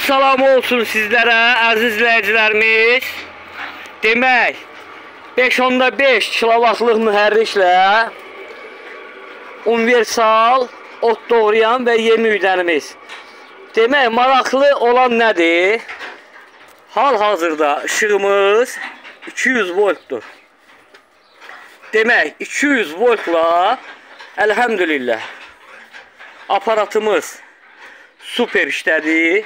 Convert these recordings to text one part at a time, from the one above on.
salam olsun sizlərə, əziz izləyicilərimiz. Demək, 5.5 kilovatlıq mühərriklə universal ot doğrayan və yem üydənimiz. Demək, maraqlı olan nədir? Hal-hazırda işığımız 200 voltdur. Demək, 200 voltla əlhəmdülillah aparatımız super işlədi.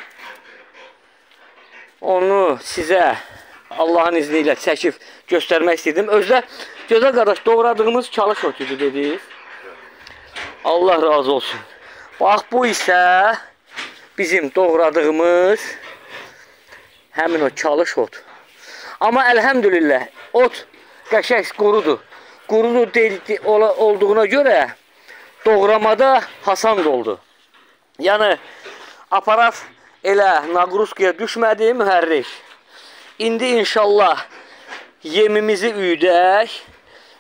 Onu sizə Allahın izni ilə çəkib göstərmək istədim. Özdə gözəl qardaş doğradığımız çalış otudur dedik. Allah razı olsun. Bax, bu isə bizim doğradığımız həmin o çalış ot. Amma əlhəmdülillah ot qəşəng qurudur. Qurudur olduğuna görə doğramada hasand oldu. Yəni aparat elə naqruzkaya düşmədi, mühərrik. İndi inşallah yemimizi üydək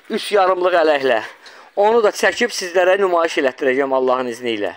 3 yarımlıq ələklə. Onu da çəkib sizlərə nümayiş elətdirəcəm Allahın izni ilə.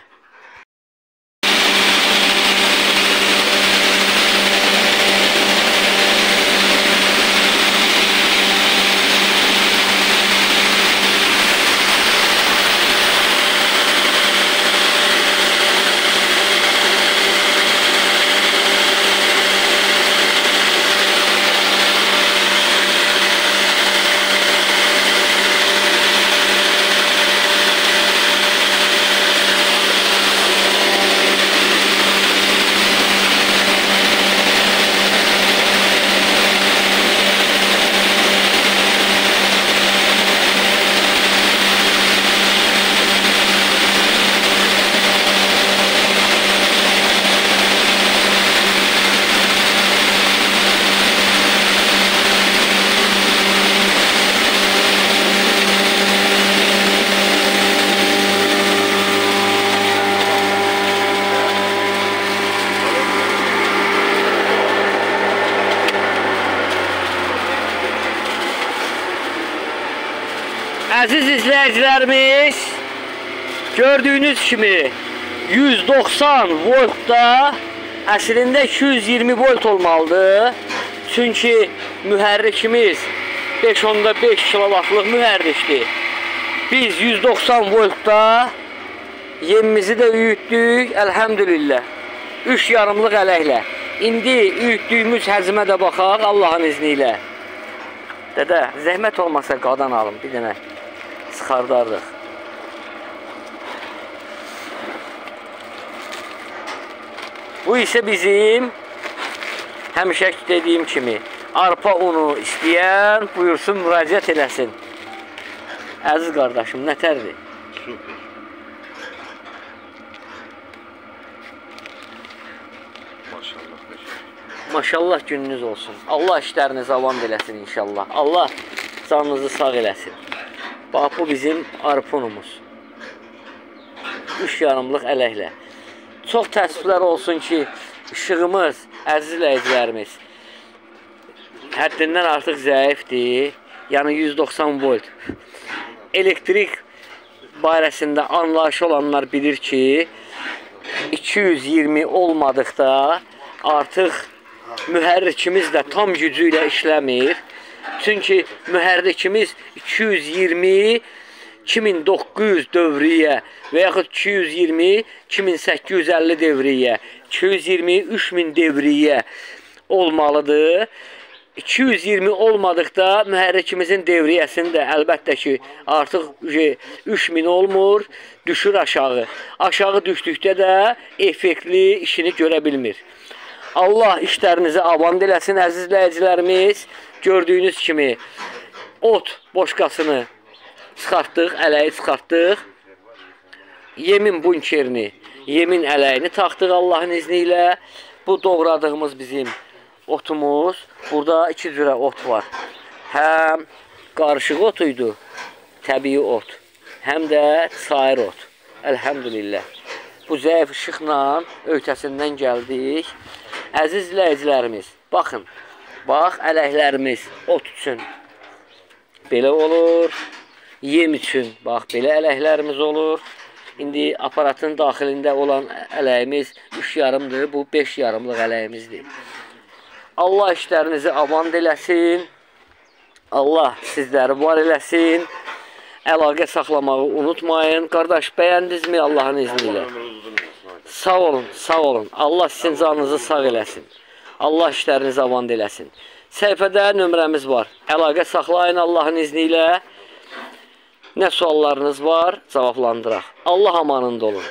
Əziz izləyicilərimiz, gördüyünüz kimi 190 voltda əslində 220 volt olmalıdır. Çünki mühərrikimiz 5.5 kilovatlıq mühərrikdir. Biz 190 voltda yemimizi də üyütdük, əlhəmdülillah. 3 yarımlıq ələklə. İndi üyütdüyümüz həcmə də baxaq Allahın izni ilə. Dədə, zəhmət olmasa qadan alın, bir dənə çıxardardıq. Bu isə bizim həmişə dediyim kimi arpa unu istəyən buyursun, müraciət eləsin. Əziz qardaşım, nətərdir? Super. Maşallah. Maşallah gününüz olsun. Allah işlərinizi avam eləsin inşallah. Allah canınızı sağ eləsin. Bax, bu bizim arpa unumuz. 3 yarımlıq ələklə. Çox təəssüflər olsun ki, işığımız, əziz izləyicilərimiz, həddindən artıq zəifdir. Yəni 190 volt. Elektrik barəsində anlayışı olanlar bilir ki, 220 olmadıqda artıq mühərrikimiz də tam gücü ilə işləmir. Çünki mühərrikimiz 220 2900 dövriyyə və yaxud 220 2850 devriyyə, 220 3000 devriyyə olmalıdır. 220 olmadıqda mühərrikimizin devriyyəsində əlbəttə ki, artıq 3000 olmur, düşür aşağı. Aşağı düşdükdə də effektli işini görə bilmir. Allah işlərinizi avam eləsin, əziz izləyicilərimiz. Gördüyünüz kimi ot boşqasını çıxartdıq, ələyi çıxartdıq. Yemin bunkerini, yemin ələyini taxdıq Allahın izni ilə. Bu doğradığımız bizim otumuz. Burada 2 cürə ot var. Həm qarışıq otuydu, təbii ot, həm də sair ot. Əlhəmdülillah. Bu zəif işıqla öhdəsindən gəldik. Əziz izləyicilərimiz, baxın. Bax, ələklərimiz ot üçün belə olur. Yem üçün, bax, belə ələklərimiz olur. İndi aparatın daxilində olan ələyimiz 3,5-dır. Bu 5,5-lıq ələyimizdir. Allah işlərinizi aman eləsin. Allah sizləri var eləsin. Əlaqə saxlamağı unutmayın. Qardaş, bəyəndinizmi Allahın izni ilə? Sağ olun, sağ olun. Allah sizin canınızı sağ eləsin. Allah işlərinizi aman eləsin. Səhifədə nömrəmiz var. Əlaqə saxlayın Allahın izni ilə. Nə suallarınız var, cavablandıraq. Allah amanında olun.